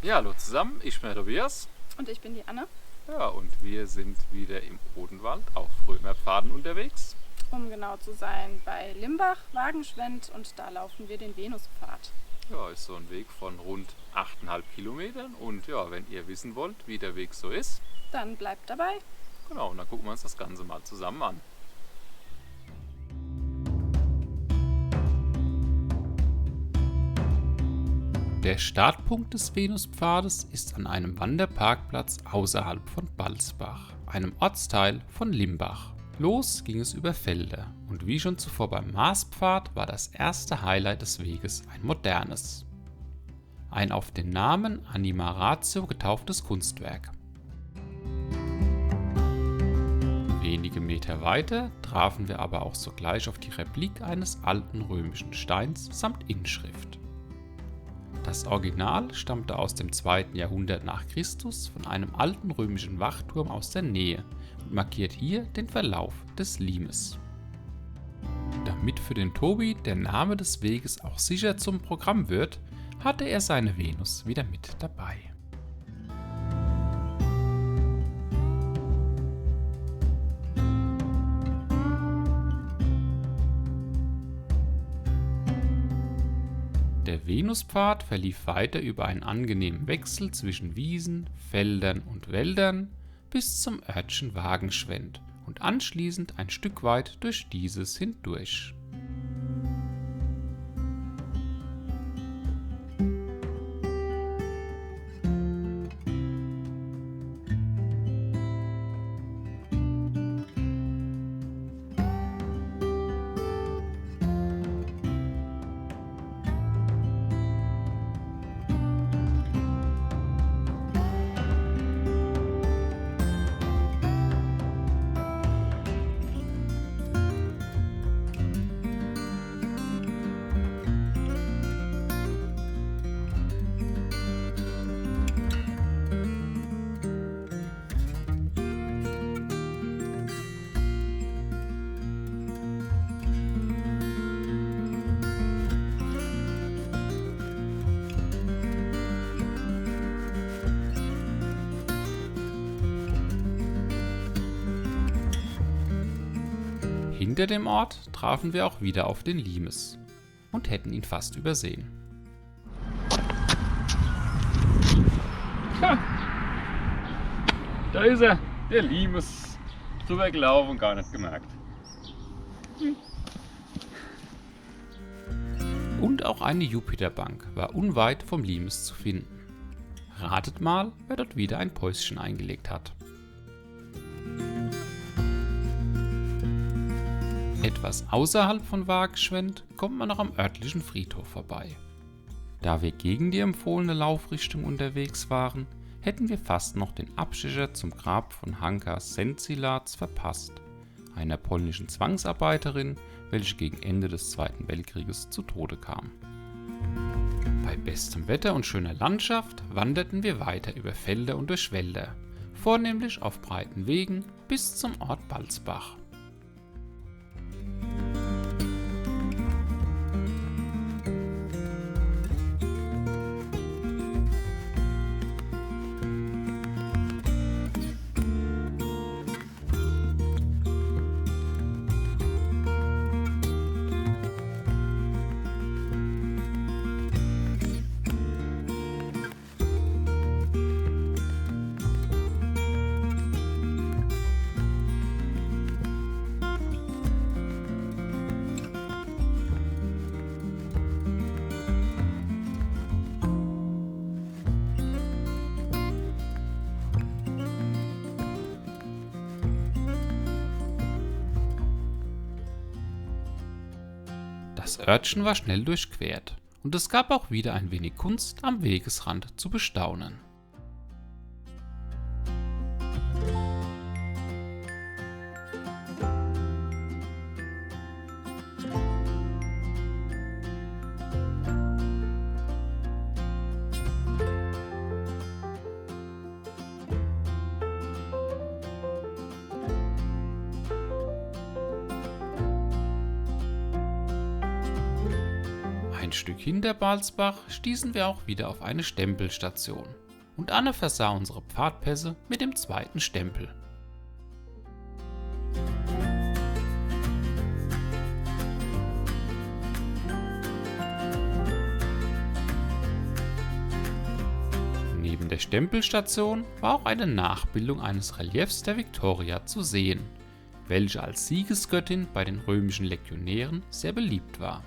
Ja, hallo zusammen, ich bin der Tobias. Und ich bin die Anne, Ja, und wir sind wieder im Odenwald auf Römerpfaden unterwegs. um genau zu sein, bei Limbach, Wagenschwendt und da laufen wir den Venuspfad. Ja, ist so ein Weg von rund 8,5 Kilometern. Und ja, wenn ihr wissen wollt, wie der Weg so ist, Dann bleibt dabei. genau, und dann gucken wir uns das Ganze mal zusammen an. Der Startpunkt des Venuspfades ist an einem Wanderparkplatz außerhalb von Balsbach, einem Ortsteil von Limbach. Los ging es über Felder und wie schon zuvor beim Marspfad war das erste Highlight des Weges ein modernes. Ein auf den Namen Anima Ratio getauftes Kunstwerk. Wenige Meter weiter trafen wir aber auch sogleich auf die Replik eines alten römischen Steins samt Inschrift. Das Original stammte aus dem 2. Jahrhundert nach Christus von einem alten römischen Wachturm aus der Nähe und markiert hier den Verlauf des Limes. Damit für den Tobi der Name des Weges auch sicher zum Programm wird, hatte er seine Venus wieder mit dabei. Der Venuspfad verlief weiter über einen angenehmen Wechsel zwischen Wiesen, Feldern und Wäldern bis zum Örtchen Wagenschwendt und anschließend ein Stück weit durch dieses hindurch. Hinter dem Ort trafen wir auch wieder auf den Limes und hätten ihn fast übersehen. Da ist er, der Limes. Drüber gelaufen und gar nicht gemerkt. Und auch eine Jupiterbank war unweit vom Limes zu finden. Ratet mal, wer dort wieder ein Päuschen eingelegt hat. Etwas außerhalb von Wagenschwendt kommt man noch am örtlichen Friedhof vorbei. Da wir gegen die empfohlene Laufrichtung unterwegs waren, hätten wir fast noch den Abstecher zum Grab von Hanka Sentzilac verpasst, einer polnischen Zwangsarbeiterin, welche gegen Ende des Zweiten Weltkrieges zu Tode kam. Bei bestem Wetter und schöner Landschaft wanderten wir weiter über Felder und durch Wälder, vornehmlich auf breiten Wegen bis zum Ort Balsbach. Das Örtchen war schnell durchquert und es gab auch wieder ein wenig Kunst am Wegesrand zu bestaunen. Ein Stück hinter Balsbach stießen wir auch wieder auf eine Stempelstation. Und Anne versah unsere Pfadpässe mit dem zweiten Stempel. Neben der Stempelstation war auch eine Nachbildung eines Reliefs der Victoria zu sehen, welche als Siegesgöttin bei den römischen Legionären sehr beliebt war.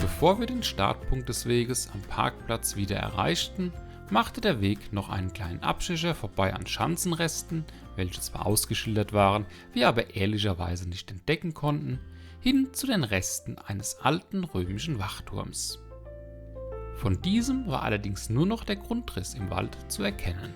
Bevor wir den Startpunkt des Weges am Parkplatz wieder erreichten, machte der Weg noch einen kleinen Abstecher vorbei an Schanzenresten, welche zwar ausgeschildert waren, wir aber ehrlicherweise nicht entdecken konnten, hin zu den Resten eines alten römischen Wachturms. Von diesem war allerdings nur noch der Grundriss im Wald zu erkennen.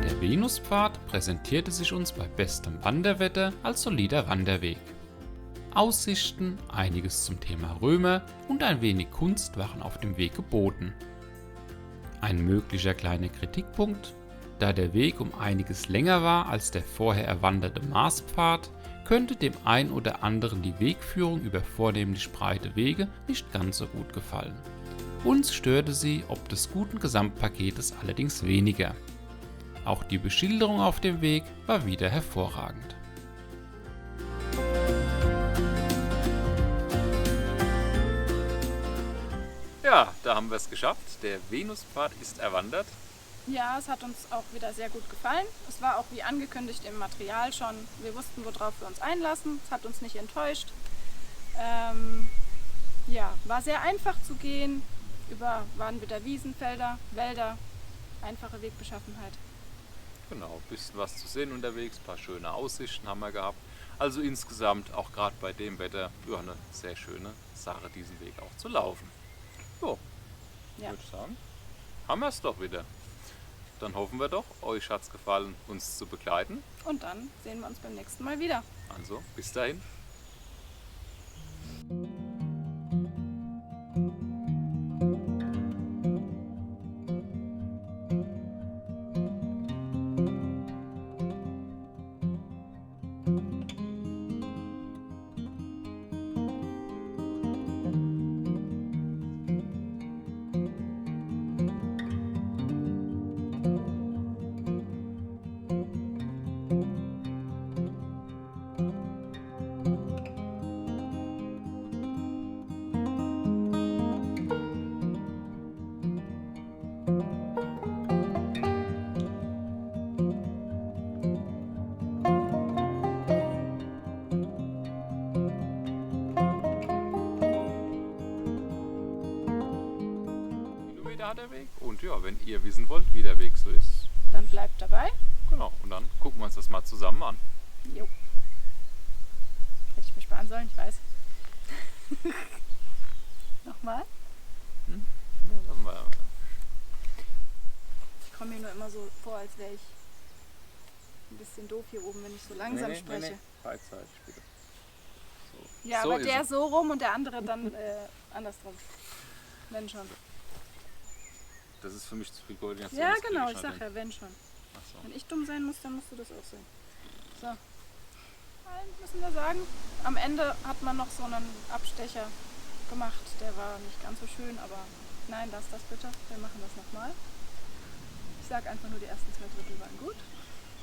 Der Venuspfad präsentierte sich uns bei bestem Wanderwetter als solider Wanderweg. Aussichten, einiges zum Thema Römer und ein wenig Kunst waren auf dem Weg geboten. Ein möglicher kleiner Kritikpunkt: Da der Weg um einiges länger war als der vorher erwanderte Marspfad, könnte dem ein oder anderen die Wegführung über vornehmlich breite Wege nicht ganz so gut gefallen. Uns störte sie ob des guten Gesamtpaketes allerdings weniger. Auch die Beschilderung auf dem Weg war wieder hervorragend. Ja, da haben wir es geschafft. Der Venuspfad ist erwandert. Ja, es hat uns auch wieder sehr gut gefallen. Es war auch wie angekündigt im Material schon. Wir wussten, worauf wir uns einlassen. Es hat uns nicht enttäuscht. War sehr einfach zu gehen. Waren wieder Wiesen, Felder, Wälder. Einfache Wegbeschaffenheit. Genau, ein bisschen was zu sehen unterwegs, ein paar schöne Aussichten haben wir gehabt. Also insgesamt, auch gerade bei dem Wetter, ja, eine sehr schöne Sache, diesen Weg auch zu laufen. So, Ja. würde ich sagen, haben wir es doch wieder. Dann hoffen wir doch, euch hat es gefallen, uns zu begleiten. Und dann sehen wir uns beim nächsten Mal wieder. Also, bis dahin. Hat der Weg. Und ja, wenn ihr wissen wollt, wie der Weg so ist, Dann bleibt dabei. genau, und dann gucken wir uns das mal zusammen an. Jo. Hätte ich mich sparen sollen, ich weiß. Nochmal. Ja, lassen wir. Ich komme mir nur immer so vor, als wäre ich ein bisschen doof hier oben, wenn ich so langsam spreche. Freizeit, bitte. So. Ja, So aber ist der es. so rum und der andere dann andersrum. Wenn schon. Das ist für mich zu viel Koordination. Ja, das krieg genau, ich nicht sag hin. ja, wenn schon. Ach so. Wenn ich dumm sein muss, dann musst du das auch sein. So. Dann müssen wir sagen, am Ende hat man noch so einen Abstecher gemacht. Der war nicht ganz so schön, aber nein, lass das bitte. Wir machen das nochmal. Ich sag einfach nur, die ersten 2 Drittel waren gut.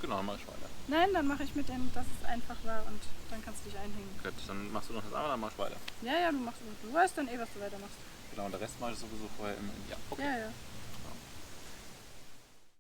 Genau, dann mach ich weiter. Nein, dann mache ich mit denen, dass es einfach war und dann kannst du dich einhängen. Gut, dann machst du noch das andere, dann mach ich weiter. Ja, du machst, du weißt dann eh, was du weitermachst. Genau, und der Rest mache ich sowieso vorher im Ja, okay. Ja, ja.